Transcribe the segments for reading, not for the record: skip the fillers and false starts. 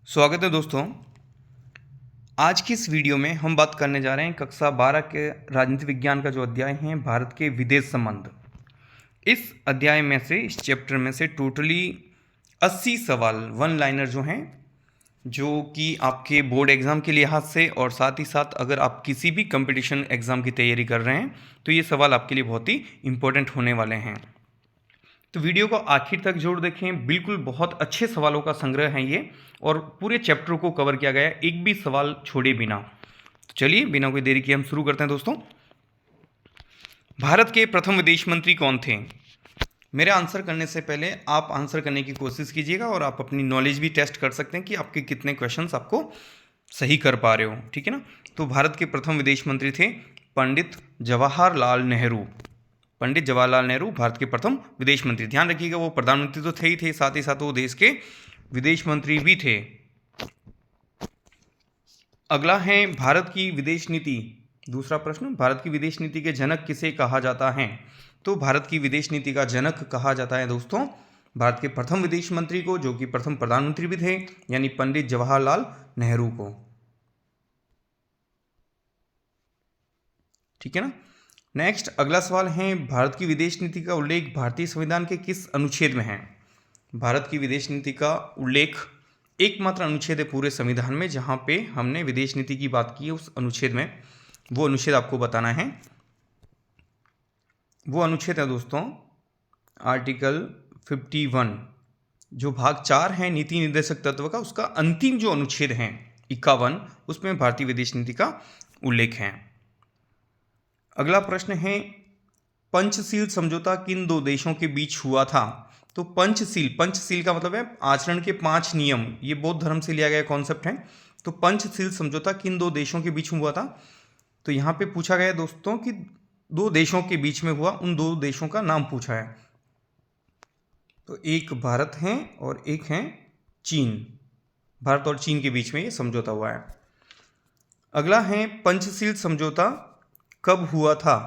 स्वागत है दोस्तों। आज की इस वीडियो में हम बात करने जा रहे हैं कक्षा 12 के राजनीति विज्ञान का जो अध्याय है भारत के विदेश संबंध। इस अध्याय में से इस चैप्टर में से टोटली 80 सवाल वन लाइनर जो हैं, जो कि आपके बोर्ड एग्ज़ाम के लिहाज से और साथ ही साथ अगर आप किसी भी कंपटीशन एग्ज़ाम की तैयारी कर रहे हैं तो ये सवाल आपके लिए बहुत ही इम्पोर्टेंट होने वाले हैं। तो वीडियो को आखिर तक जरूर देखें। बिल्कुल बहुत अच्छे सवालों का संग्रह है ये और पूरे चैप्टर को कवर किया गया है, एक भी सवाल छोड़े बिना। तो चलिए बिना कोई देरी किए हम शुरू करते हैं दोस्तों। भारत के प्रथम विदेश मंत्री कौन थे? मेरे आंसर करने से पहले आप आंसर करने की कोशिश कीजिएगा और आप अपनी नॉलेज भी टेस्ट कर सकते हैं कि आपके कितने क्वेश्चंस आपको सही कर पा रहे हो, ठीक है ना। तो भारत के प्रथम विदेश मंत्री थे पंडित जवाहरलाल नेहरू। पंडित जवाहरलाल नेहरू भारत के प्रथम विदेश मंत्री। ध्यान रखिएगा वो प्रधानमंत्री तो थे ही थे, साथ ही साथ वो देश के विदेश मंत्री भी थे। अगला है भारत की विदेश नीति। दूसरा प्रश्न, भारत की विदेश नीति के जनक किसे कहा जाता है? तो भारत की विदेश नीति का जनक कहा जाता है दोस्तों भारत के प्रथम विदेश मंत्री को, जो कि प्रथम प्रधानमंत्री भी थे, यानी पंडित जवाहरलाल नेहरू को, ठीक है ना। नेक्स्ट अगला सवाल है, भारत की विदेश नीति का उल्लेख भारतीय संविधान के किस अनुच्छेद में है? भारत की विदेश नीति का उल्लेख एकमात्र अनुच्छेद है पूरे संविधान में जहां पे हमने विदेश नीति की बात की है, उस अनुच्छेद में। वो अनुच्छेद आपको बताना है। वो अनुच्छेद है दोस्तों आर्टिकल 51, जो भाग 4 है नीति निर्देशक तत्व का, उसका अंतिम जो अनुच्छेद है 51, उसमें भारतीय विदेश नीति का उल्लेख है। अगला प्रश्न है, पंचशील समझौता किन दो देशों के बीच हुआ था? तो पंचशील का मतलब है आचरण के 5 नियम। ये बौद्ध धर्म से लिया गया कॉन्सेप्ट है। तो पंचशील समझौता किन दो देशों के बीच में हुआ था? तो यहाँ पे पूछा गया है दोस्तों कि दो देशों के बीच में हुआ, उन दो देशों का नाम पूछा है। तो एक भारत है और एक है चीन। भारत और चीन के बीच में ये समझौता हुआ है। अगला है, पंचशील समझौता कब हुआ था?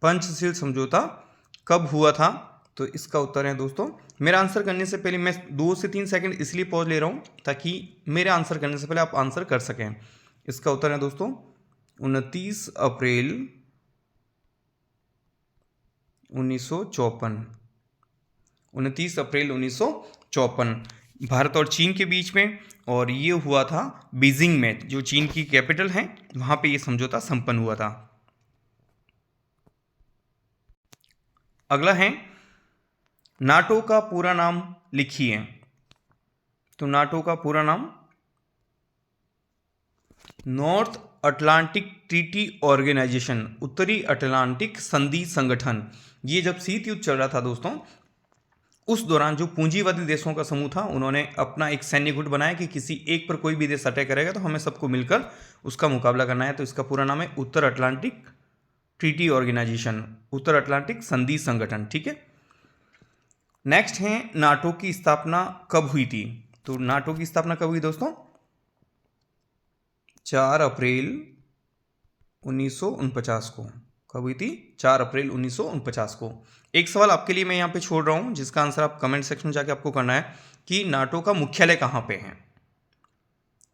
पंचशील समझौता कब हुआ था? तो इसका उत्तर है दोस्तों, मेरा आंसर करने से पहले मैं 2 से 3 सेकंड इसलिए पॉज ले रहा हूं ताकि मेरे आंसर करने से पहले आप आंसर कर सकें। इसका उत्तर है दोस्तों 29 अप्रैल 1954। 29 अप्रैल 1954 भारत और चीन के बीच में, और ये हुआ था बीजिंग में, जो चीन की कैपिटल है, वहां पे ये समझौता संपन्न हुआ था। अगला है, नाटो का पूरा नाम लिखिए। तो नाटो का पूरा नाम नॉर्थ अटलांटिक ट्रीटी ऑर्गेनाइजेशन, उत्तरी अटलांटिक संधि संगठन। ये जब शीत युद्ध चल रहा था दोस्तों, उस दौरान जो पूंजीवादी देशों का समूह था, उन्होंने अपना एक सैन्य गुट बनाया कि किसी एक पर कोई भी देश अटैक करेगा तो हमें सबको मिलकर उसका मुकाबला करना है। तो इसका पूरा नाम है उत्तर अटलांटिक ट्रीटी ऑर्गेनाइजेशन, उत्तर अटलांटिक संधि संगठन, ठीक है। नेक्स्ट है, नाटो की स्थापना कब हुई थी? तो नाटो की स्थापना कब हुई दोस्तों? 4 अप्रैल 1949 को। कब हुई थी? 4 अप्रैल 1949 को। एक सवाल आपके लिए मैं यहाँ पे छोड़ रहा हूँ, जिसका आंसर आप कमेंट सेक्शन में जाके आपको करना है कि नाटो का मुख्यालय कहाँ पे है।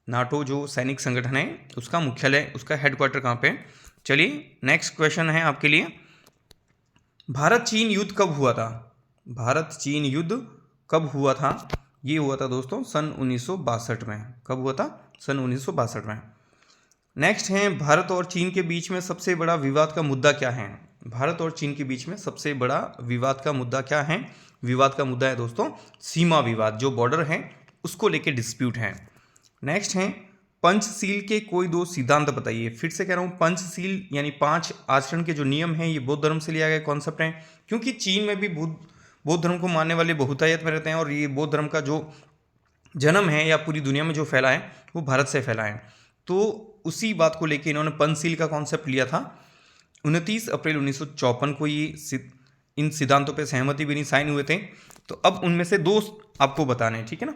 नाटो जो सैनिक संगठन है उसका मुख्यालय, उसका हेडक्वार्टर कहाँ पे है? चलिए नेक्स्ट क्वेश्चन है आपके लिए, भारत चीन युद्ध कब हुआ था? भारत चीन युद्ध कब हुआ था? ये हुआ था दोस्तों सन 1962 में। कब हुआ था? सन 1962 में। नेक्स्ट है, भारत और चीन के बीच में सबसे बड़ा विवाद का मुद्दा क्या है? भारत और चीन के बीच में सबसे बड़ा विवाद का मुद्दा क्या है? विवाद का मुद्दा है दोस्तों सीमा विवाद, जो बॉर्डर है उसको लेके डिस्प्यूट है। नेक्स्ट है, पंचशील के कोई दो सिद्धांत बताइए। फिर से कह रहा हूँ, पंचशील यानी 5 आचरण के जो नियम हैं, ये बौद्ध धर्म से लिया गया कॉन्सेप्ट है, क्योंकि चीन में भी बौद्ध धर्म को मानने वाले बहुतायत में रहते हैं, और ये बौद्ध धर्म का जो जन्म है या पूरी दुनिया में जो फैला है वो भारत से फैला है। तो उसी बात को लेके इन्होंने पंचशील का कॉन्सेप्ट लिया था। 29 अप्रैल 1954 को ये इन सिद्धांतों पे सहमति भी नहीं साइन हुए थे। तो अब उनमें से 2 आपको बताने हैं, ठीक है ना।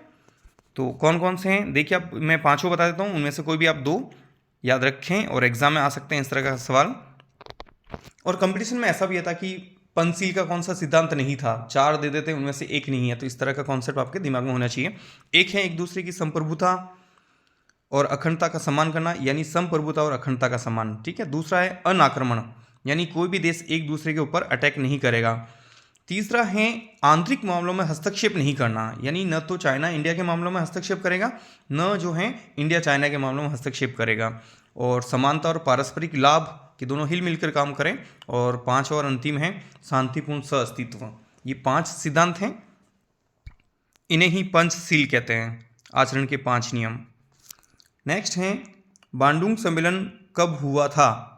तो कौन कौन से हैं देखिए, आप मैं 5 बता देता हूँ, उनमें से कोई भी आप 2 याद रखें और एग्जाम में आ सकते हैं इस तरह का सवाल। और कंपटीशन में ऐसा भी था कि पंचशील का कौन सा सिद्धांत नहीं था, 4 दे देते उनमें से एक नहीं है, तो इस तरह का कॉन्सेप्ट आपके दिमाग में होना चाहिए। एक है एक दूसरे की संप्रभुता और अखंडता का सम्मान करना, यानी संप्रभुता और अखंडता का सम्मान, ठीक है। दूसरा है अनाक्रमण, यानी कोई भी देश एक दूसरे के ऊपर अटैक नहीं करेगा। तीसरा है आंतरिक मामलों में हस्तक्षेप नहीं करना, यानी न तो चाइना इंडिया के मामलों में हस्तक्षेप करेगा, न जो है इंडिया चाइना के मामलों में हस्तक्षेप करेगा। और समानता और पारस्परिक लाभ कि दोनों हिल मिलकर काम करें। और 5 और अंतिम है शांतिपूर्ण सहअस्तित्व। ये 5 सिद्धांत हैं, इन्हें ही पंचशील कहते हैं, आचरण के 5 नियम। नेक्स्ट है बांडुंग सम्मेलन कब हुआ था।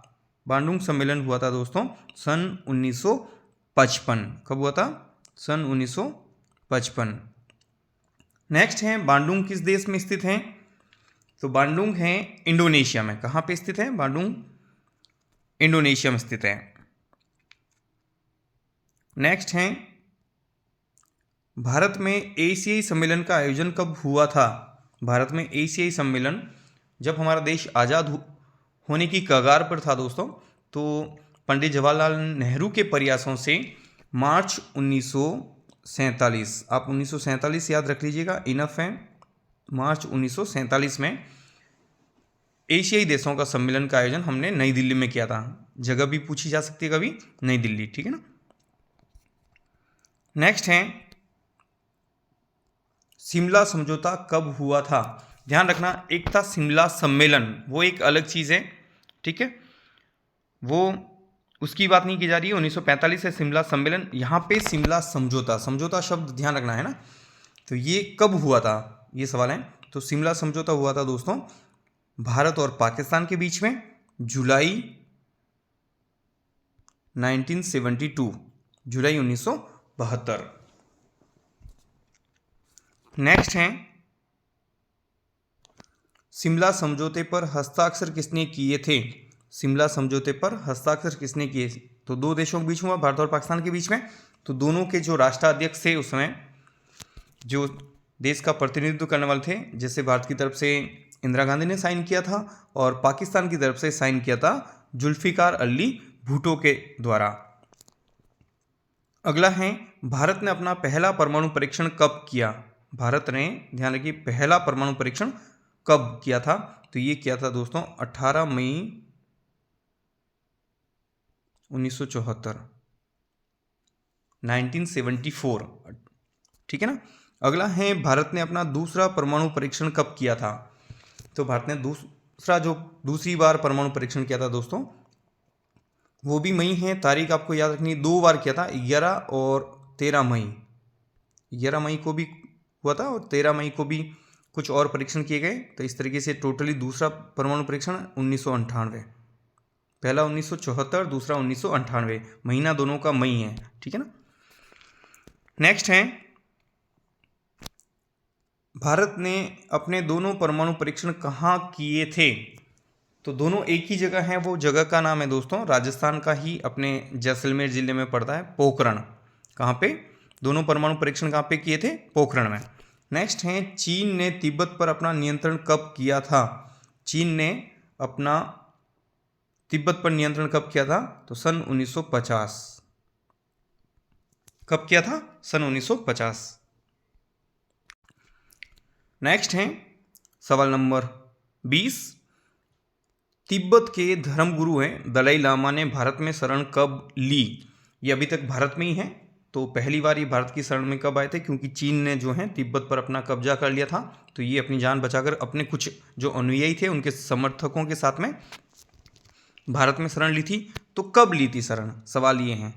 बांडुंग सम्मेलन हुआ था दोस्तों सन 1955। कब हुआ था? सन 1955। नेक्स्ट है बांडुंग किस देश में स्थित है? तो बांडुंग है इंडोनेशिया में। कहाँ पे स्थित है? बांडुंग इंडोनेशिया में स्थित है। नेक्स्ट है भारत में एशियाई सम्मेलन का आयोजन कब हुआ था। भारत में एशियाई सम्मेलन जब हमारा देश आज़ाद होने की कगार पर था दोस्तों, तो पंडित जवाहरलाल नेहरू के प्रयासों से मार्च 1947, आप 1947 याद रख लीजिएगा, इनफ है। मार्च 1947 में एशियाई देशों का सम्मेलन का आयोजन हमने नई दिल्ली में किया था। जगह भी पूछी जा सकती है कभी, नई दिल्ली, ठीक है ना। नेक्स्ट है शिमला समझौता कब हुआ था। ध्यान रखना, एक था शिमला सम्मेलन, वो एक अलग चीज़ है, ठीक है, वो उसकी बात नहीं की जा रही है। 1945 से शिमला सम्मेलन, यहाँ पे शिमला समझौता, समझौता शब्द ध्यान रखना है ना। तो ये कब हुआ था, ये सवाल है। तो शिमला समझौता हुआ था दोस्तों भारत और पाकिस्तान के बीच में जुलाई 1972, जुलाई 1972। नेक्स्ट है शिमला समझौते पर हस्ताक्षर किसने किए थे। शिमला समझौते पर हस्ताक्षर किसने किए? तो 2 देशों के बीच हुआ, भारत और पाकिस्तान के बीच में। तो दोनों के जो राष्ट्राध्यक्ष थे उसमें, जो देश का प्रतिनिधित्व करने वाले थे, जैसे भारत की तरफ से इंदिरा गांधी ने साइन किया था और पाकिस्तान की तरफ से साइन किया था जुल्फिकार अली भुट्टो के द्वारा। अगला है भारत ने अपना पहला परमाणु परीक्षण कब किया। भारत ने, ध्यान रखिए, पहला परमाणु परीक्षण कब किया था। तो ये किया था दोस्तों 18 मई 1974, 1974, ठीक है ना। अगला है भारत ने अपना दूसरा परमाणु परीक्षण कब किया था। तो भारत ने दूसरी बार परमाणु परीक्षण किया था दोस्तों, वो भी मई है। तारीख आपको याद रखनी है, 2 बार किया था, 11 और 13 मई। 11 मई को भी हुआ था और 13 मई को भी कुछ और परीक्षण किए गए। तो इस तरीके से टोटली दूसरा परमाणु परीक्षण 1998, पहला 1974, दूसरा 1998, महीना दोनों का मई है, ठीक है ना। नेक्स्ट है भारत ने अपने दोनों परमाणु परीक्षण कहाँ किए थे। तो दोनों एक ही जगह हैं, वो जगह का नाम है दोस्तों राजस्थान का ही, अपने जैसलमेर जिले में पड़ता है, पोखरण। कहाँ पे दोनों परमाणु परीक्षण कहाँ पे किए थे? पोखरण में। नेक्स्ट है चीन ने तिब्बत पर अपना नियंत्रण कब किया था। चीन ने अपना तिब्बत पर नियंत्रण कब किया था? तो सन 1950। कब किया था? सन 1950। नेक्स्ट है सवाल नंबर 20, तिब्बत के धर्मगुरु हैं दलाई लामा ने भारत में शरण कब ली। ये अभी तक भारत में ही है। तो पहली बार ये भारत की शरण में कब आए थे? क्योंकि चीन ने जो है तिब्बत पर अपना कब्जा कर लिया था, तो ये अपनी जान बचाकर अपने कुछ जो अनुयायी थे उनके समर्थकों के साथ में भारत में शरण ली थी। तो कब ली थी शरण, सवाल ये हैं।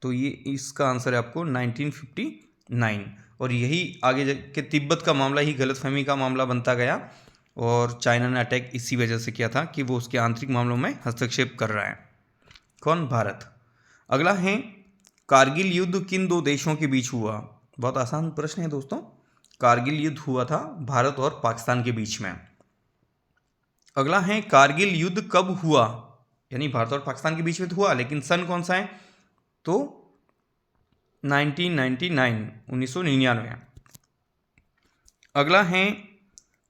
तो ये इसका आंसर है आपको 1959। और यही आगे के तिब्बत का मामला ही गलतफहमी का मामला बनता गया और चाइना ने अटैक इसी वजह से किया था कि वो उसके आंतरिक मामलों में हस्तक्षेप कर रहा है। कौन? भारत। अगला है कारगिल युद्ध किन 2 देशों के बीच हुआ। बहुत आसान प्रश्न है दोस्तों। कारगिल युद्ध हुआ था भारत और पाकिस्तान के बीच में। अगला है कारगिल युद्ध कब हुआ, यानी भारत और पाकिस्तान के बीच में तो हुआ, लेकिन सन कौन सा है? तो 1999। अगला है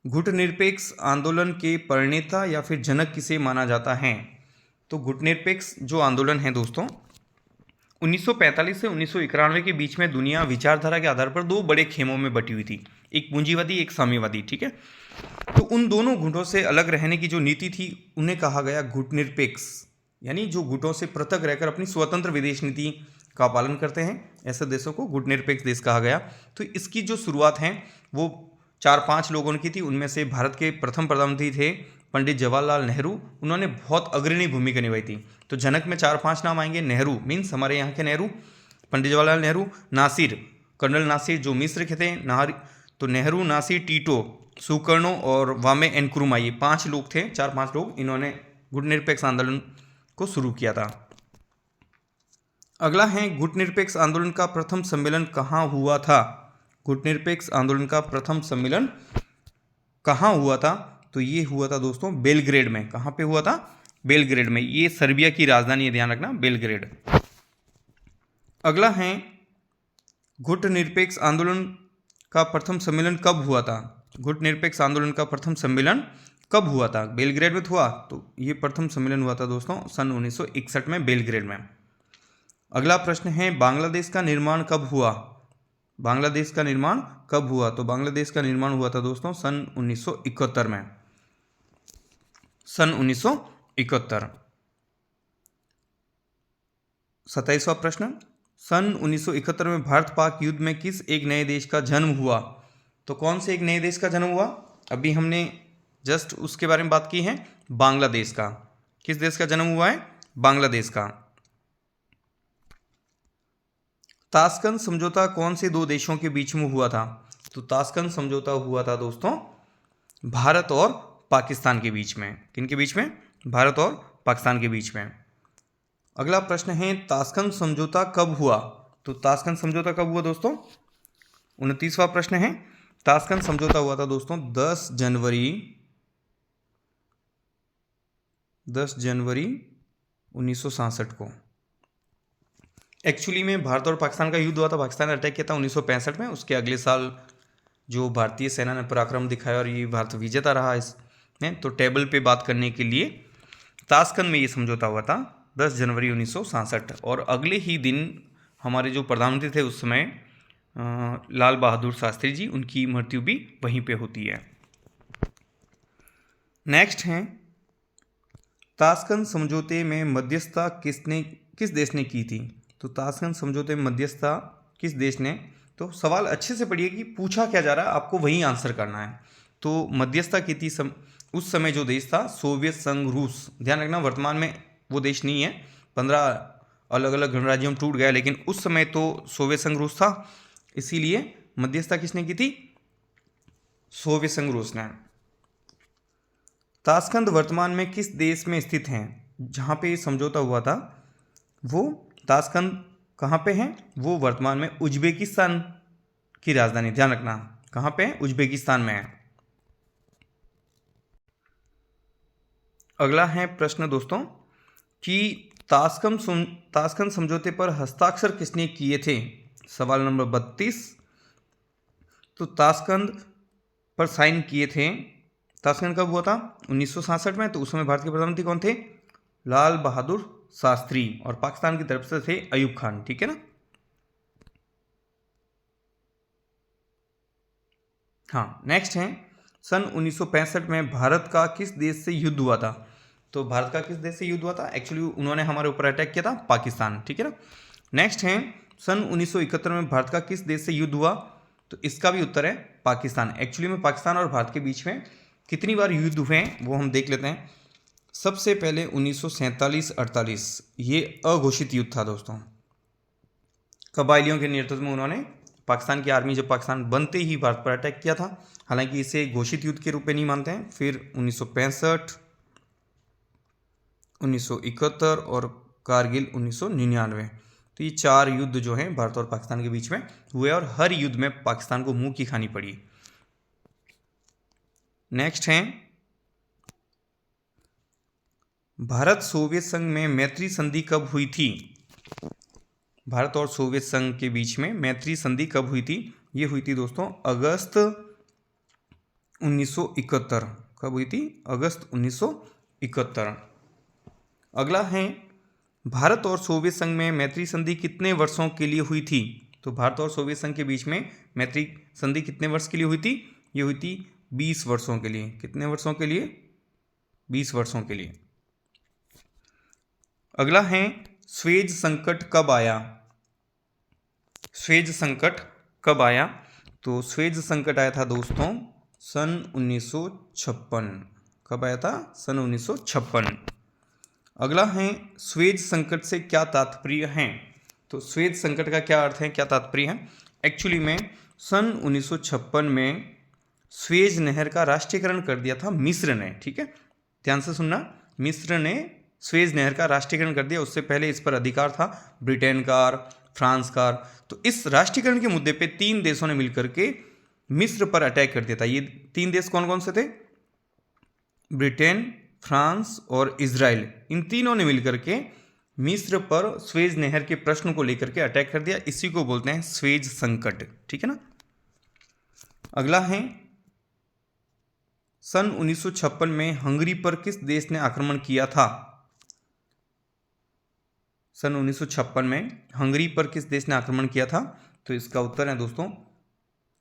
गुटनिरपेक्ष आंदोलन के प्रणेता या फिर जनक किसे माना जाता है। तो गुटनिरपेक्ष जो आंदोलन है दोस्तों, 1945 से 1991 के बीच में दुनिया विचारधारा के आधार पर दो बड़े खेमों में बटी हुई थी, एक पूंजीवादी एक साम्यवादी। ठीक है, तो उन दोनों गुटों से अलग रहने की जो नीति थी उन्हें कहा गया गुटनिरपेक्ष, यानी जो गुटों से पृथक रहकर अपनी स्वतंत्र विदेश नीति का पालन करते हैं, ऐसे देशों को गुटनिरपेक्ष देश कहा गया। तो इसकी जो शुरुआत है वो 4-5 लोगों की थी। उनमें से भारत के प्रथम प्रधानमंत्री थे पंडित जवाहरलाल नेहरू, उन्होंने बहुत अग्रणी भूमिका निभाई थी। तो जनक में 4-5 नाम आएंगे। नेहरू मीन्स हमारे यहाँ के नेहरू, पंडित जवाहरलाल नेहरू, नासिर कर्नल नासिर जो मिस्र के थे, तो नेहरू, नासिर, टीटो, सुकर्णो और वामे एनक्रुमा, ये 5 लोग थे, 4-5 लोग, इन्होंने गुटनिरपेक्ष आंदोलन को शुरू किया था। अगला है गुटनिरपेक्ष आंदोलन का प्रथम सम्मेलन कहाँ हुआ था। गुटनिरपेक्ष आंदोलन का प्रथम सम्मेलन कहाँ हुआ था, तो ये हुआ था दोस्तों बेलग्रेड में। कहाँ पे हुआ था? बेलग्रेड में। ये सर्बिया की राजधानी है, ध्यान रखना, बेलग्रेड। अगला है गुटनिरपेक्ष आंदोलन का प्रथम सम्मेलन कब हुआ था। गुटनिरपेक्ष आंदोलन का प्रथम सम्मेलन कब हुआ था? बेलग्रेड में हुआ। तो ये प्रथम सम्मेलन हुआ था दोस्तों सन 1961 में बेलग्रेड में। अगला प्रश्न है बांग्लादेश का निर्माण कब हुआ। बांग्लादेश का निर्माण कब हुआ? तो बांग्लादेश का निर्माण हुआ था दोस्तों सन 1971 में, सन 1971। 27वां प्रश्न, सन 1971 में भारत पाक युद्ध में किस एक नए देश का जन्म हुआ। तो कौन से एक नए देश का जन्म हुआ? अभी हमने जस्ट उसके बारे में बात की है, बांग्लादेश का। किस देश का जन्म हुआ है? बांग्लादेश का। ताशकंद समझौता कौन से दो देशों के बीच में हुआ था? तो ताशकंद समझौता हुआ था दोस्तों भारत और पाकिस्तान के बीच में। किन के बीच में? भारत और पाकिस्तान के बीच में। अगला प्रश्न है ताशकंद समझौता कब हुआ। तो ताशकंद समझौता कब हुआ दोस्तों? 29वां प्रश्न है ताशकंद समझौता हुआ था दोस्तों 10 जनवरी 1967 को। एक्चुअली में भारत और पाकिस्तान का युद्ध हुआ था, पाकिस्तान ने अटैक किया था 1965 में। उसके अगले साल जो भारतीय सेना ने पराक्रम दिखाया और ये भारत विजेता रहा इसमें। तो टेबल पे बात करने के लिए ताशकंद में ये समझौता हुआ था 10 जनवरी 1967। और अगले ही दिन हमारे जो प्रधानमंत्री थे उस समय लाल बहादुर शास्त्री जी, उनकी मृत्यु भी वहीं पे होती है। नेक्स्ट है ताशकंद समझौते में मध्यस्थता किस देश ने की थी। तो ताशकंद समझौते में मध्यस्थता किस देश ने? तो सवाल अच्छे से पढ़िए कि पूछा क्या जा रहा है, आपको वही आंसर करना है। तो मध्यस्थता की थी उस समय जो देश था सोवियत संघ रूस। ध्यान रखना वर्तमान में वो देश नहीं है, 15 अलग अलग गणराज्यों में टूट गया, लेकिन उस समय तो सोवियत संघ रूस था, इसीलिए मध्यस्थता किसने की थी? सोवियत संघ रूस ने। ताशकंद वर्तमान में किस देश में स्थित हैं? जहाँ पे ये समझौता हुआ था वो ताशकंद कहाँ पे है? वो वर्तमान में उज्बेकिस्तान की राजधानी। ध्यान रखना कहाँ पे है? उज्बेकिस्तान में है। अगला है प्रश्न दोस्तों कि ताशकंद समझौते पर हस्ताक्षर किसने किए थे। सवाल नंबर 32। तो ताशकंद पर साइन किए थे, ताशकंद कब हुआ था? 1967 में। तो उस समय भारत के प्रधानमंत्री कौन थे? लाल बहादुर शास्त्री। और पाकिस्तान की तरफ से थे अयूब खान। ठीक है ना। हाँ, नेक्स्ट है सन 1965 में भारत का किस देश से युद्ध हुआ था। तो भारत का किस देश से युद्ध हुआ था? एक्चुअली उन्होंने हमारे ऊपर अटैक किया था, पाकिस्तान। ठीक है ना। नेक्स्ट है सन 1971 में भारत का किस देश से युद्ध हुआ। तो इसका भी उत्तर है पाकिस्तान। एक्चुअली में पाकिस्तान और भारत के बीच में कितनी बार युद्ध हुए हैं वो हम देख लेते हैं। सबसे पहले 1947-48 ये अघोषित युद्ध था दोस्तों। कबायलियों के नेतृत्व में उन्होंने, पाकिस्तान की आर्मी जब पाकिस्तान बनते ही भारत पर अटैक किया था। हालांकि इसे घोषित युद्ध के रूप में नहीं मानते हैं। फिर 1965, 1971 और कारगिल 1999। तो ये 4 युद्ध जो हैं भारत और पाकिस्तान के बीच में हुए और हर युद्ध में पाकिस्तान को मुंह की खानी पड़ी। नेक्स्ट है भारत सोवियत संघ में मैत्री संधि कब हुई थी। भारत और सोवियत संघ के बीच में मैत्री संधि कब हुई थी? ये हुई थी दोस्तों अगस्त 1971। कब हुई थी? अगस्त 1971। अगला है भारत और सोवियत संघ में मैत्री संधि कितने वर्षों के लिए हुई थी? तो भारत और सोवियत संघ के बीच में मैत्री संधि कितने वर्ष के लिए हुई थी? ये हुई थी 20 वर्षों के लिए। कितने वर्षों के लिए? 20 वर्षों के लिए। अगला है स्वेज संकट कब आया? स्वेज संकट कब आया? तो स्वेज संकट आया था दोस्तों सन 1956। कब आया था? सन 1956। अगला है स्वेज संकट से क्या तात्पर्य है? तो स्वेज संकट का क्या अर्थ है, क्या तात्पर्य है? एक्चुअली में सन 1956 में स्वेज नहर का राष्ट्रीयकरण कर दिया था मिस्र ने। ठीक है, ध्यान से सुनना, मिस्र ने स्वेज नहर का राष्ट्रीयकरण कर दिया। उससे पहले इस पर अधिकार था ब्रिटेन का, फ्रांस का। तो इस राष्ट्रीयकरण के मुद्दे पे 3 देशों ने मिलकर के मिस्र पर अटैक कर दिया था। ये 3 देश कौन कौन से थे? ब्रिटेन, फ्रांस और इजराइल। इन तीनों ने मिलकर के मिस्र पर स्वेज नहर के प्रश्न को लेकर के अटैक कर दिया। इसी को बोलते हैं स्वेज संकट। ठीक है ना। अगला है सन 1956 में हंगरी पर किस देश ने आक्रमण किया था? सन 1956 में हंगरी पर किस देश ने आक्रमण किया था? तो इसका उत्तर है दोस्तों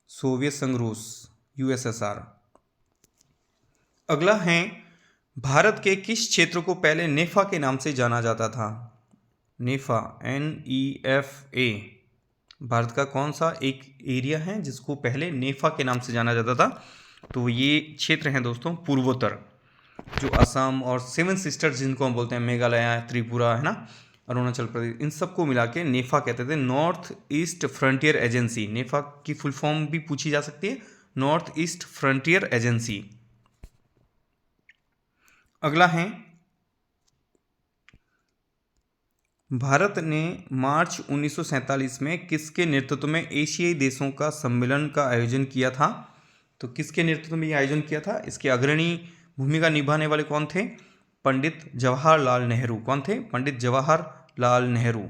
सोवियत संघ, रूस, यूएसएसआर। अगला है भारत के किस क्षेत्र को पहले नेफा के नाम से जाना जाता था? नेफा, NEFA। भारत का कौन सा एक एरिया है जिसको पहले नेफा के नाम से जाना जाता था? तो ये क्षेत्र है दोस्तों पूर्वोत्तर, जो असम और 7 सिस्टर्स जिनको हम बोलते हैं, मेघालय, त्रिपुरा, है ना, अरुणाचल प्रदेश, इन सबको मिला के नेफा कहते थे। नॉर्थ ईस्ट फ्रंटियर एजेंसी, नेफा की फुल फॉर्म भी पूछी जा सकती है, नॉर्थ ईस्ट फ्रंटियर एजेंसी। अगला है भारत ने मार्च 1947 में किसके नेतृत्व में एशियाई देशों का सम्मेलन का आयोजन किया था? तो किसके नेतृत्व में यह आयोजन किया था? इसके अग्रणी भूमिका निभाने वाले कौन थे? पंडित जवाहरलाल नेहरू। कौन थे? पंडित जवाहरलाल नेहरू।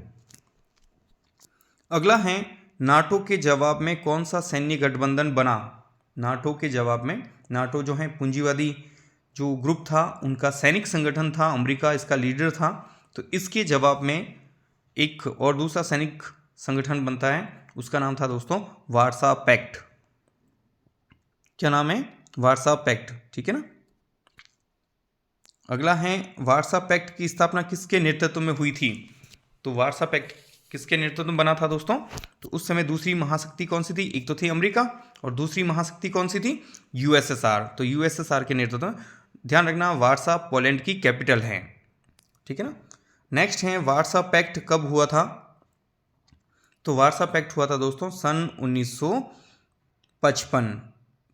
अगला है नाटो के जवाब में कौन सा सैन्य गठबंधन बना? नाटो के जवाब में, नाटो जो है पूंजीवादी जो ग्रुप था, उनका सैनिक संगठन था, अमेरिका इसका लीडर था। तो इसके जवाब में एक और दूसरा सैनिक संगठन बनता है, उसका नाम था दोस्तों वार्सा पैक्ट। क्या नाम है? Warsaw pact. ठीक है ना। अगला है वार्सा पैक्ट की स्थापना किसके नेतृत्व में हुई थी? तो वार्सा पैक्ट किसके नेतृत्व में बना था दोस्तों? तो उस समय दूसरी महाशक्ति कौन सी थी? एक तो थी अमेरिका और दूसरी महाशक्ति कौन सी थी? यूएसएसआर। तो यूएसएसआर के नेतृत्व में। ध्यान रखना वार्सा पोलैंड की कैपिटल है। ठीक है ना। नेक्स्ट है वार्सा पैक्ट कब हुआ था? तो वार्सा पैक्ट हुआ था दोस्तों सन 1955।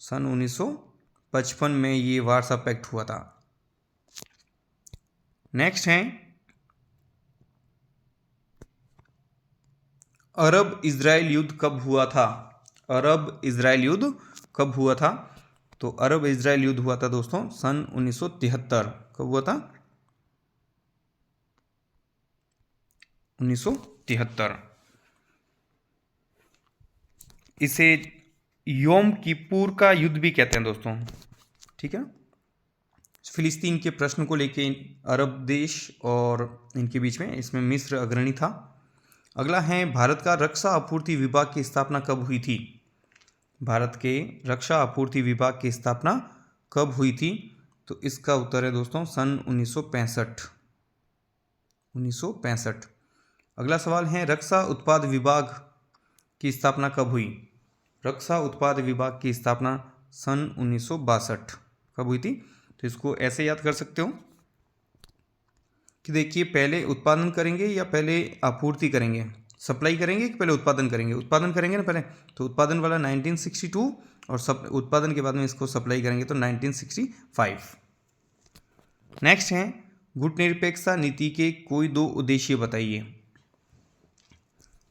सन 1955 में ये वार्सा पैक्ट हुआ था। नेक्स्ट है अरब इजराइल युद्ध कब हुआ था? अरब इजराइल युद्ध कब हुआ था? तो अरब इजराइल युद्ध हुआ था दोस्तों सन 1973। कब हुआ था? 1973। इसे योम किप्पूर का युद्ध भी कहते हैं दोस्तों। ठीक है। फिलिस्तीन के प्रश्न को लेके अरब देश और इनके बीच में, इसमें मिस्र अग्रणी था। अगला है भारत का रक्षा आपूर्ति विभाग की स्थापना कब हुई थी? भारत के रक्षा आपूर्ति विभाग की स्थापना कब हुई थी? तो इसका उत्तर है दोस्तों सन 1965। 1965। अगला सवाल है रक्षा उत्पाद विभाग की स्थापना कब हुई? रक्षा उत्पाद विभाग की स्थापना सन 1962। कब हुई थी? तो इसको ऐसे याद कर सकते हो कि देखिए पहले उत्पादन करेंगे या पहले आपूर्ति करेंगे, सप्लाई करेंगे कि पहले उत्पादन करेंगे? उत्पादन करेंगे ना पहले, तो उत्पादन वाला 1962 और उत्पादन के बाद में इसको सप्लाई करेंगे तो 1965। नेक्स्ट है गुटनिरपेक्षता नीति के कोई 2 उद्देश्य बताइए।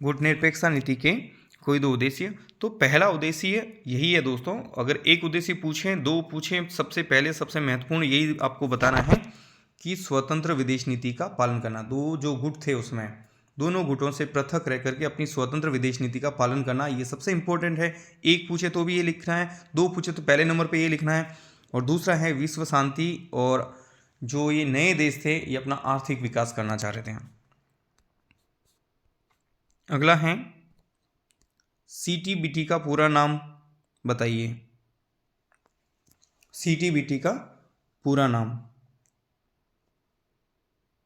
गुटनिरपेक्षता नीति के कोई 2 उद्देश्य। तो पहला उद्देश्य यही है दोस्तों, अगर एक उद्देश्य पूछें, 2 पूछें, सबसे पहले सबसे महत्वपूर्ण यही आपको बताना है कि स्वतंत्र विदेश नीति का पालन करना। 2 जो गुट थे उसमें, दोनों गुटों से पृथक रह करके अपनी स्वतंत्र विदेश नीति का पालन करना, ये सबसे इंपॉर्टेंट है। एक पूछे तो भी ये लिखना है, 2 पूछे तो पहले नंबर पे ये लिखना है। और दूसरा है विश्व शांति, और जो ये नए देश थे ये अपना आर्थिक विकास करना चाह रहे थे। अगला है सीटीबीटी का पूरा नाम बताइए। सीटीबीटी का पूरा नाम,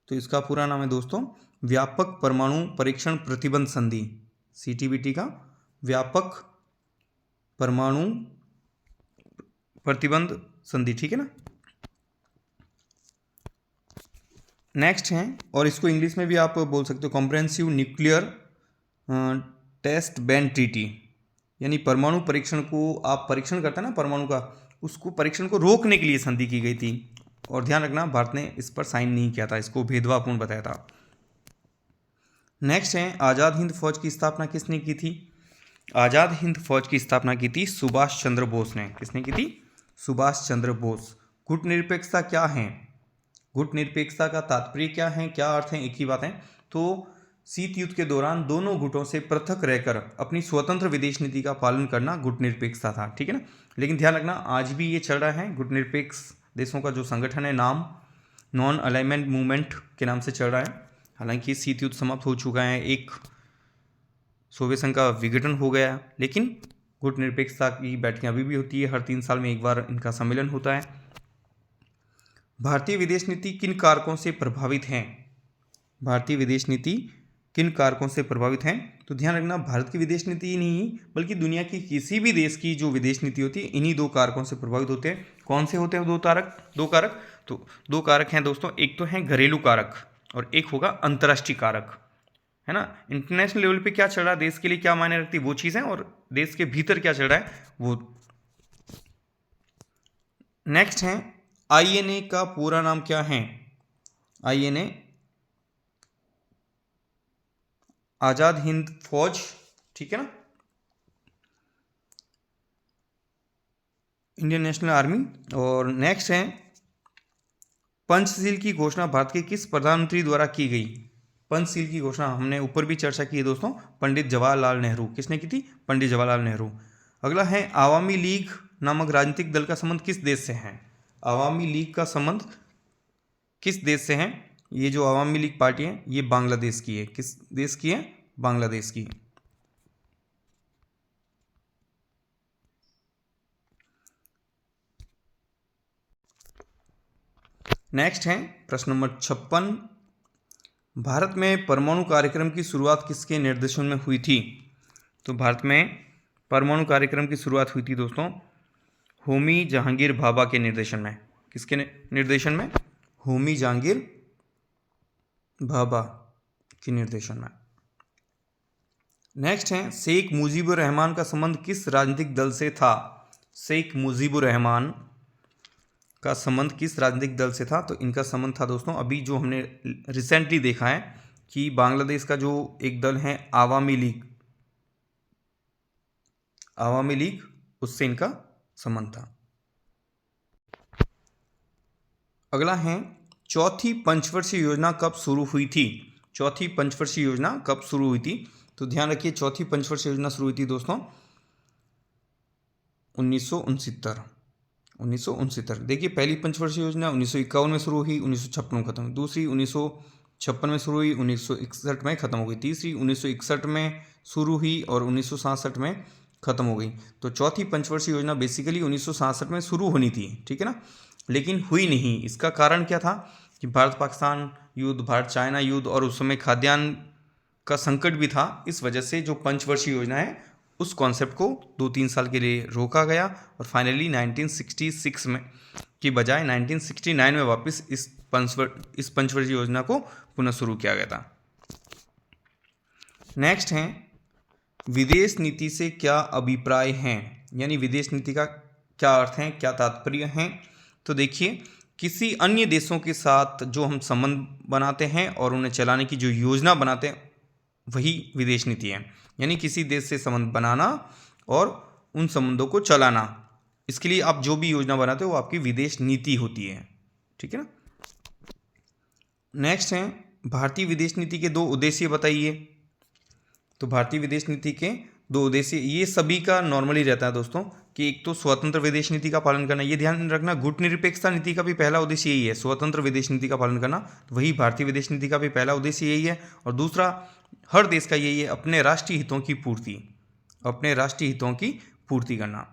तो इसका पूरा नाम है दोस्तों व्यापक परमाणु परीक्षण प्रतिबंध संधि। सीटीबीटी का व्यापक परमाणु प्रतिबंध संधि, ठीक है ना। नेक्स्ट है, और इसको इंग्लिश में भी आप बोल सकते हो comprehensive nuclear test ban treaty, यानी परमाणु परीक्षण को आप परीक्षण करते हैं ना परमाणु का, उसको परीक्षण को रोकने के लिए संधि की गई थी। और ध्यान रखना भारत ने इस पर साइन नहीं किया था, इसको भेदभावपूर्ण बताया था। नेक्स्ट है आज़ाद हिंद फौज की स्थापना किसने की थी। आज़ाद हिंद फौज की स्थापना की थी सुभाष चंद्र बोस ने। किसने की थी? सुभाष चंद्र बोस। गुटनिरपेक्षता क्या है? गुटनिरपेक्षता का तात्पर्य क्या है, क्या अर्थ है, एक ही बात है। तो शीत युद्ध के दौरान दोनों गुटों से पृथक रहकर अपनी स्वतंत्र विदेश नीति का पालन करना गुटनिरपेक्षता था, ठीक है ना। लेकिन ध्यान रखना आज भी ये चल रहा है, गुटनिरपेक्ष देशों का जो संगठन है, नाम नॉन अलाइनमेंट मूवमेंट के नाम से चल रहा है। हालांकि शीत युद्ध समाप्त हो चुका है, एक सोवियत संघ का विघटन हो गया, लेकिन गुटनिरपेक्षता की बैठकें अभी भी होती है, हर 3 साल में एक बार इनका सम्मेलन होता है। भारतीय विदेश नीति किन कारकों से प्रभावित है? भारतीय विदेश नीति किन कारकों से प्रभावित है? तो ध्यान रखना भारत की विदेश नीति ही नहीं बल्कि दुनिया की किसी भी देश की जो विदेश नीति होती है इन्हीं 2 कारकों से प्रभावित होते हैं। कौन से होते हैं 2 कारक? तो 2 कारक हैं दोस्तों, एक तो है घरेलू कारक और एक होगा अंतर्राष्ट्रीय कारक, है ना। इंटरनेशनल लेवल पे क्या चल रहा है, देश के लिए क्या मायने रखती है वो चीज़ है, और देश के भीतर क्या चल रहा है वो। नेक्स्ट है आईएनए का पूरा नाम क्या है? आईएनए आजाद हिंद फौज, ठीक है ना, इंडियन नेशनल आर्मी। और नेक्स्ट है पंचशील की घोषणा भारत के किस प्रधानमंत्री द्वारा की गई? पंचशील की घोषणा हमने ऊपर भी चर्चा की है दोस्तों, पंडित जवाहरलाल नेहरू। किसने की थी? पंडित जवाहरलाल नेहरू। अगला है आवामी लीग नामक राजनीतिक दल का संबंध किस देश से है? आवामी लीग का संबंध किस देश से है? ये जो आवामी लीग पार्टी है ये बांग्लादेश की है। किस देश की है? बांग्लादेश की। नेक्स्ट है प्रश्न नंबर 56, भारत में परमाणु कार्यक्रम की शुरुआत किसके निर्देशन में हुई थी? तो भारत में परमाणु कार्यक्रम की शुरुआत हुई थी दोस्तों होमी जहांगीर भाभा के निर्देशन में। किसके निर्देशन में? होमी जहांगीर भाभा के निर्देशन में। नेक्स्ट है शेख मुजीबुर रहमान का संबंध किस राजनीतिक दल से था? शेख मुजीबुर रहमान का संबंध किस राजनीतिक दल से था? तो इनका संबंध था दोस्तों अभी जो हमने रिसेंटली देखा है कि बांग्लादेश का जो एक दल है आवामी लीग, उससे इनका संबंध था। अगला है चौथी पंचवर्षीय योजना कब शुरू हुई थी? चौथी पंचवर्षीय योजना कब शुरू हुई थी? तो ध्यान रखिए चौथी पंचवर्षीय योजना शुरू हुई थी दोस्तों 1969। देखिए पहली पंचवर्षीय योजना 1951 में शुरू हुई, 1956 में खत्म हुई। दूसरी 1956 में शुरू हुई, 1961 में खत्म हो गई। तीसरी 1961 में शुरू हुई और 1967 में खत्म हो गई। तो चौथी पंचवर्षीय योजना बेसिकली 1967 में शुरू होनी थी, ठीक है ना, लेकिन हुई नहीं। इसका कारण क्या था कि भारत पाकिस्तान युद्ध, भारत चाइना युद्ध और उस समय खाद्यान्न का संकट भी था। इस वजह से जो पंचवर्षीय योजना है उस कॉन्सेप्ट को 2-3 साल के लिए रोका गया और फाइनली 1966 में की बजाय 1969 में वापस इस पंचवर्षीय योजना को पुनः शुरू किया गया था। नेक्स्ट है विदेश नीति से क्या अभिप्राय हैं, यानी विदेश नीति का क्या अर्थ है, क्या तात्पर्य है? तो देखिए किसी अन्य देशों के साथ जो हम संबंध बनाते हैं और उन्हें चलाने की जो योजना बनाते हैं वही विदेश नीति है। यानी किसी देश से संबंध बनाना और उन संबंधों को चलाना, इसके लिए आप जो भी योजना बनाते हो वो आपकी विदेश नीति होती है, ठीक है ना। नेक्स्ट है भारतीय विदेश नीति के 2 उद्देश्य बताइए। तो भारतीय विदेश नीति के 2 उद्देश्य ये सभी का नॉर्मली रहता है दोस्तों कि एक तो स्वतंत्र विदेश नीति का पालन करना, ये ध्यान रखना गुटनिरपेक्षता नीति का भी पहला उद्देश्य यही है, स्वतंत्र विदेश नीति का पालन करना। तो वही भारतीय विदेश नीति का भी पहला उद्देश्य यही है। और दूसरा हर देश का यही है, अपने राष्ट्रीय हितों की पूर्ति, अपने राष्ट्रीय हितों की पूर्ति करना।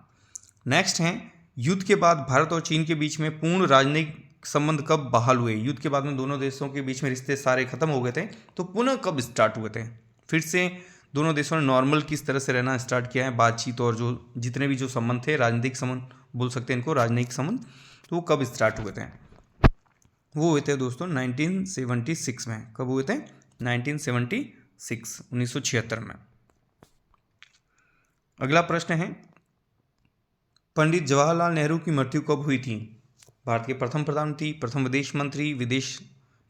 नेक्स्ट है, युद्ध के बाद भारत और चीन के बीच में पूर्ण राजनयिक संबंध कब बहाल हुए? युद्ध के बाद में दोनों देशों के बीच में रिश्ते सारे खत्म हो गए थे, तो पुनः कब स्टार्ट हुए थे? फिर से दोनों देशों ने नॉर्मल किस तरह से रहना स्टार्ट किया है, बातचीत और जो जितने भी जो संबंध थे, राजनीतिक संबंध बोल सकते हैं इनको, राजनयिक संबंध, तो वो कब स्टार्ट हुए थे? वो हुए थे दोस्तों 1976 में। कब हुए थे? 1976, 1976 में। अगला प्रश्न है, पंडित जवाहरलाल नेहरू की मृत्यु कब हुई थी? भारत के प्रथम प्रधानमंत्री, प्रथम विदेश मंत्री, विदेश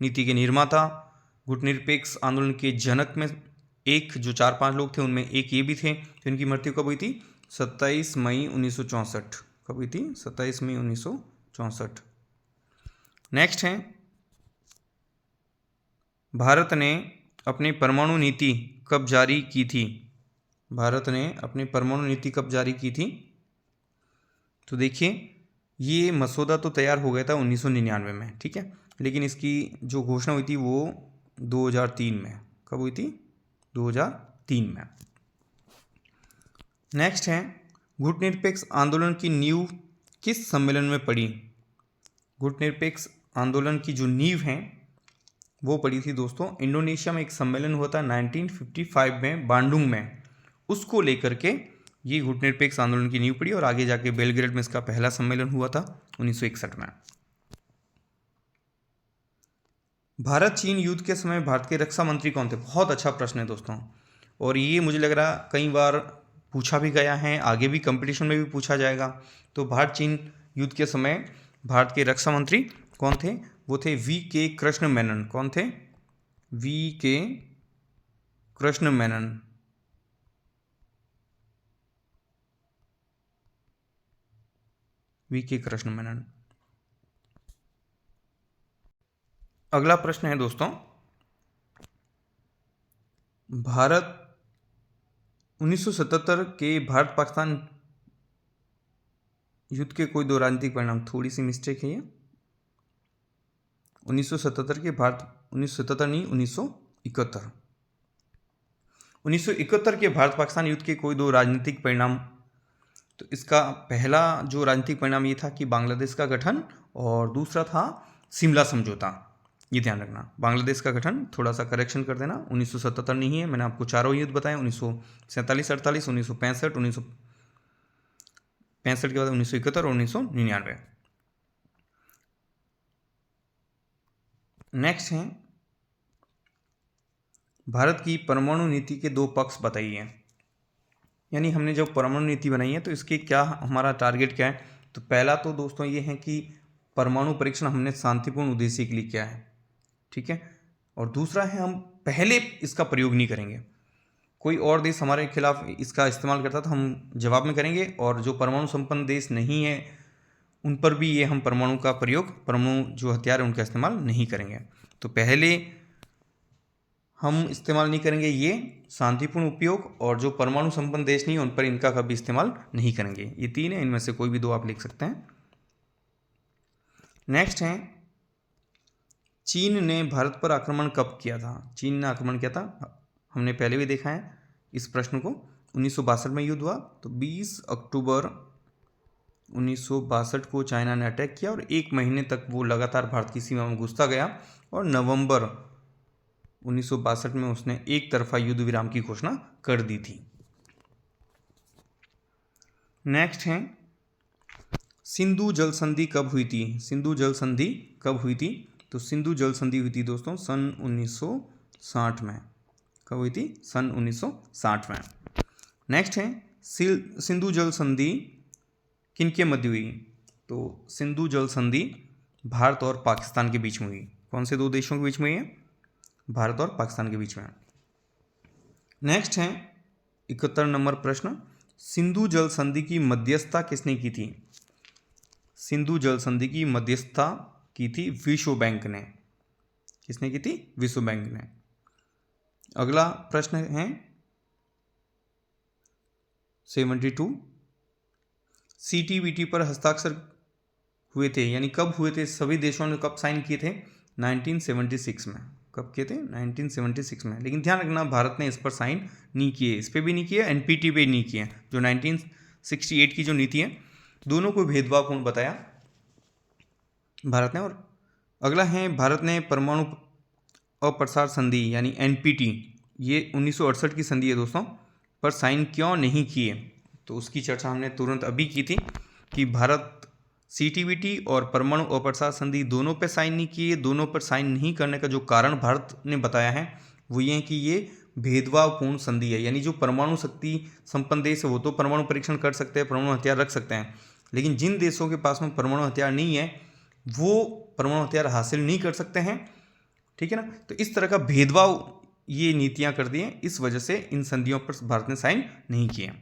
नीति के निर्माता, गुटनिरपेक्ष आंदोलन के जनक में एक, जो 4-5 लोग थे उनमें एक ये भी थे। तो इनकी मृत्यु कब हुई थी? 27 मई 1964। कब हुई थी? 27 मई 1964। नेक्स्ट है, भारत ने अपनी परमाणु नीति कब जारी की थी? भारत ने अपनी परमाणु नीति कब जारी की थी? तो देखिए, ये मसौदा तो तैयार हो गया था 1999 में, ठीक है, लेकिन इसकी जो घोषणा हुई थी वो 2003 में। कब हुई थी? 2003 में। नेक्स्ट है, गुटनिरपेक्ष आंदोलन की नींव किस सम्मेलन में पड़ी? गुटनिरपेक्ष आंदोलन की जो नींव है वो पड़ी थी दोस्तों, इंडोनेशिया में एक सम्मेलन हुआ था 1955 में, बांडुंग में, उसको लेकर के ये गुटनिरपेक्ष आंदोलन की नींव पड़ी और आगे जाके बेलग्रेड में इसका पहला सम्मेलन हुआ था 1961 में। भारत चीन युद्ध के समय भारत के रक्षा मंत्री कौन थे? बहुत अच्छा प्रश्न है दोस्तों, और ये मुझे लग रहा कई बार पूछा भी गया है, आगे भी कंपटीशन में भी पूछा जाएगा। तो भारत चीन युद्ध के समय भारत के रक्षा मंत्री कौन थे? वो थे V.K. कृष्ण मेनन। कौन थे? V.K. कृष्ण मेनन। V.K. कृष्ण मेनन। अगला प्रश्न है दोस्तों, भारत 1977 के भारत पाकिस्तान युद्ध के कोई दो राजनीतिक परिणाम, थोड़ी सी मिस्टेक है ये, 1977 के भारत, 1977 नहीं, 1971, 1971 के भारत पाकिस्तान युद्ध के कोई दो राजनीतिक परिणाम। तो इसका पहला जो राजनीतिक परिणाम ये था कि बांग्लादेश का गठन, और दूसरा था शिमला समझौता। ये ध्यान रखना, बांग्लादेश का गठन, थोड़ा सा करेक्शन कर देना, 1977 नहीं है, मैंने आपको चारों युद्ध बताए, 1947, 48, 1965, 1965 के बाद 1971 और 1999। नेक्स्ट है, भारत की परमाणु नीति के दो पक्ष बताइए। यानी हमने जब परमाणु नीति बनाई है तो इसके क्या हमारा टारगेट क्या है? तो पहला तो दोस्तों ये है कि परमाणु परीक्षण हमने शांतिपूर्ण उद्देश्य के लिए किया है, ठीक है, और दूसरा है हम पहले इसका प्रयोग नहीं करेंगे। कोई और देश हमारे खिलाफ इसका इस्तेमाल करता तो हम जवाब में करेंगे, और जो परमाणु संपन्न देश नहीं है उन पर भी ये हम परमाणु का प्रयोग, परमाणु जो हथियार है उनका इस्तेमाल नहीं करेंगे। तो पहले हम इस्तेमाल नहीं करेंगे ये शांतिपूर्ण उपयोग, और जो परमाणु संपन्न देश नहीं है उन पर इनका कभी इस्तेमाल नहीं करेंगे। ये तीन है, इनमें से कोई भी दो आप लिख सकते हैं। नेक्स्ट है, चीन ने भारत पर आक्रमण कब किया था? चीन ने आक्रमण किया था, हमने पहले भी देखा है इस प्रश्न को, 1962 में युद्ध हुआ। तो 20 अक्टूबर 1962 को चाइना ने अटैक किया, और 1 महीने तक वो लगातार भारत की सीमा में घुसता गया, और नवंबर 1962 में उसने एक तरफा युद्ध विराम की घोषणा कर दी थी। नेक्स्ट है, सिंधु जल संधि कब हुई थी? सिंधु जल संधि कब हुई थी? तो सिंधु जल संधि हुई थी दोस्तों सन 1960 में। कब हुई थी? सन 1960 में। नेक्स्ट है, सिंधु जल संधि किनके मध्य हुई? तो सिंधु जल संधि भारत और पाकिस्तान के बीच में हुई। कौन से दो देशों के बीच में हुई है? भारत और पाकिस्तान के बीच में। नेक्स्ट है 71 नंबर प्रश्न, सिंधु जल संधि की मध्यस्थता किसने की थी? सिंधु जल संधि की मध्यस्थता की थी विश्व बैंक ने। किसने की थी? विश्व बैंक ने। अगला प्रश्न है 72, CTBT पर हस्ताक्षर हुए थे, यानी कब हुए थे? सभी देशों ने कब साइन किए थे? 1976 में। कब किए थे? 1976 में। लेकिन ध्यान रखना भारत ने इस पर साइन नहीं किए, इस पर भी नहीं किया, एनपीटी पे नहीं किए। जो 1968 की जो नीति है, दोनों को भेदभावपूर्ण बताया भारत ने। और अगला है, भारत ने परमाणु अप्रसार संधि यानी एनपीटी, ये 1968 की संधि है दोस्तों, पर साइन क्यों नहीं किए? तो उसकी चर्चा हमने तुरंत अभी की थी कि भारत सीटीबीटी और परमाणु अप्रसार संधि दोनों पर साइन नहीं किए। दोनों पर साइन नहीं करने का जो कारण भारत ने बताया है वो ये है कि ये भेदभावपूर्ण संधि है। यानी जो परमाणु शक्ति संपन्न देश है वो तो परमाणु परीक्षण कर सकते हैं, परमाणु हथियार रख सकते हैं, लेकिन जिन देशों के पास में परमाणु हथियार नहीं है वो परमाणु हथियार हासिल नहीं कर सकते हैं। ठीक है ना? तो इस तरह का भेदभाव ये नीतियां कर दी हैं, इस वजह से इन संधियों पर भारत ने साइन नहीं किए।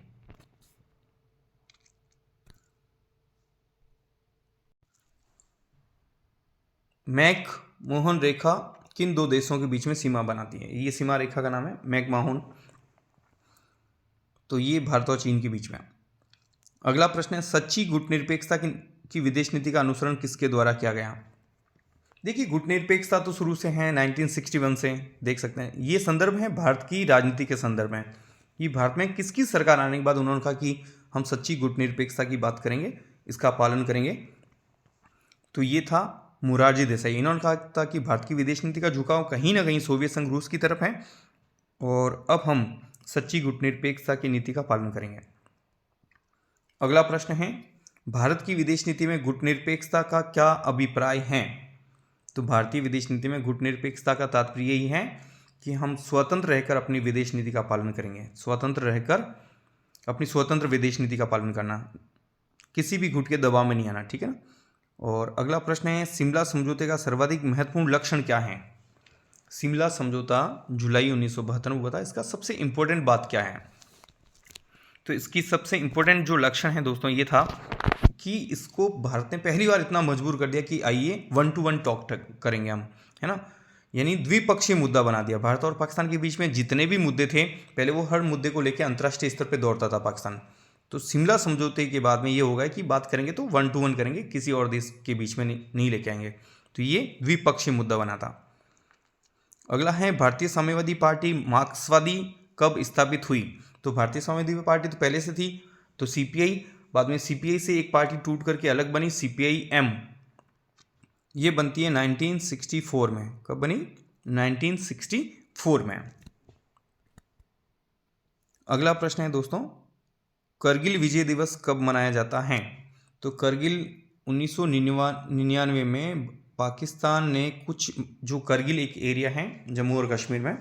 मैक मोहन रेखा किन दो देशों के बीच में सीमा बनाती है? ये सीमा रेखा का नाम है मैक मोहन। तो ये भारत और चीन के बीच में। अगला प्रश्न है, सच्ची गुटनिरपेक्षता की विदेश नीति का अनुसरण किसके द्वारा किया गया? देखिए, गुटनिरपेक्षता तो शुरू से है, 1961 से देख सकते हैं। ये संदर्भ है भारत की राजनीति के संदर्भ में। ये भारत में किसकी सरकार आने के बाद उन्होंने कहा कि हम सच्ची गुटनिरपेक्षता की बात करेंगे, इसका पालन करेंगे। तो ये था मोरारजी देसाई। इन्होंने कहा था कि भारत की विदेश नीति का झुकाव कहीं ना कहीं सोवियत संघ रूस की तरफ है और अब हम सच्ची गुटनिरपेक्षता की नीति का पालन करेंगे। अगला प्रश्न है, भारत की विदेश नीति में गुटनिरपेक्षता का क्या अभिप्राय है? तो भारतीय विदेश नीति में गुटनिरपेक्षता का तात्पर्य यही है कि हम स्वतंत्र रहकर अपनी विदेश नीति का पालन करेंगे। स्वतंत्र रहकर अपनी स्वतंत्र विदेश नीति का पालन करना, किसी भी गुट के दबाव में नहीं आना। ठीक है ना? और अगला प्रश्न है, शिमला समझौते का सर्वाधिक महत्वपूर्ण लक्षण क्या है? शिमला समझौता जुलाई 1972 में हुआ था। इसका सबसे इंपॉर्टेंट बात क्या है? तो इसकी सबसे इंपॉर्टेंट जो लक्षण है दोस्तों ये था कि इसको भारत ने पहली बार इतना मजबूर कर दिया कि आइए 1-to-1 टॉक करेंगे हम, है ना? यानी द्विपक्षीय मुद्दा बना दिया। भारत और पाकिस्तान के बीच में जितने भी मुद्दे थे, पहले वो हर मुद्दे को लेकर अंतर्राष्ट्रीय स्तर पर दौड़ता था पाकिस्तान। तो शिमला समझौते के बाद में ये होगा कि बात करेंगे तो 1-to-1 करेंगे, किसी और देश के बीच में नहीं लेके आएंगे। तो ये द्विपक्षीय मुद्दा बना था। अगला है, भारतीय साम्यवादी पार्टी मार्क्सवादी कब स्थापित हुई? तो भारतीय साम्यवादी पार्टी तो पहले से थी, तो सीपीआई, बाद में सीपीआई से एक पार्टी टूट करके अलग बनी सीपीआई-एम। ये बनती है 1964 में। कब बनी? 1964 में। अगला प्रश्न है दोस्तों, करगिल विजय दिवस कब मनाया जाता है? तो करगिल 1999 में पाकिस्तान ने कुछ, जो करगिल एक एरिया है जम्मू और कश्मीर में,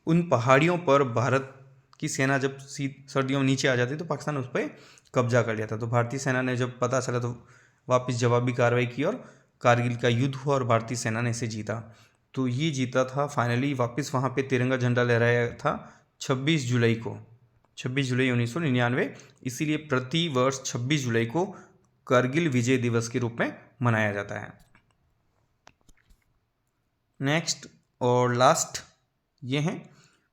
उन पहाड़ियों पर भारत की सेना जब सर्दियों में नीचे आ जाती तो पाकिस्तान उस पर कब्जा कर लिया था। तो भारतीय सेना ने जब पता चला तो वापस जवाबी कार्रवाई की और कारगिल का युद्ध हुआ और भारतीय सेना ने इसे जीता। तो ये जीता था फाइनली, वापस वहाँ पे तिरंगा झंडा लहराया था 26 जुलाई को, 26 जुलाई 1999। इसीलिए प्रति वर्ष 26 जुलाई को करगिल विजय दिवस के रूप में मनाया जाता है। नेक्स्ट और लास्ट ये है,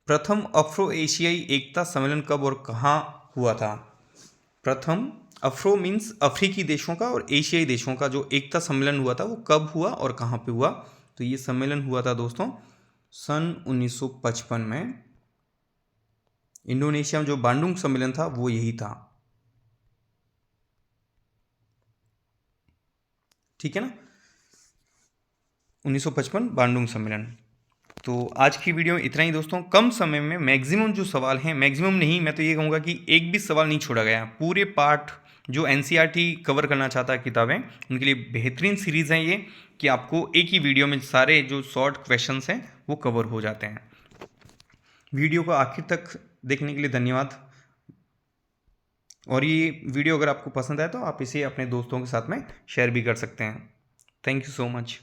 प्रथम अफ्रो एशियाई एकता सम्मेलन कब और कहाँ हुआ था? प्रथम अफ्रो मीन्स अफ्रीकी देशों का और एशियाई देशों का जो एकता सम्मेलन हुआ था वो कब हुआ और कहाँ पे हुआ? तो ये सम्मेलन हुआ था दोस्तों सन 1955 में। इंडोनेशिया में जो बांडुंग सम्मेलन था वो यही था। ठीक है ना? 1955 बांडुंग सम्मेलन। तो आज की वीडियो में इतना ही दोस्तों। कम समय में मैक्सिमम जो सवाल हैं, मैक्सिमम नहीं, मैं तो ये कहूँगा कि एक भी सवाल नहीं छोड़ा गया। पूरे पार्ट जो एनसीईआरटी कवर करना चाहता है किताबें, उनके लिए बेहतरीन सीरीज़ है ये, कि आपको एक ही वीडियो में सारे जो शॉर्ट क्वेश्चंस हैं वो कवर हो जाते हैं। वीडियो को आखिर तक देखने के लिए धन्यवाद। और ये वीडियो अगर आपको पसंद आए तो आप इसे अपने दोस्तों के साथ में शेयर भी कर सकते हैं। Thank you so much.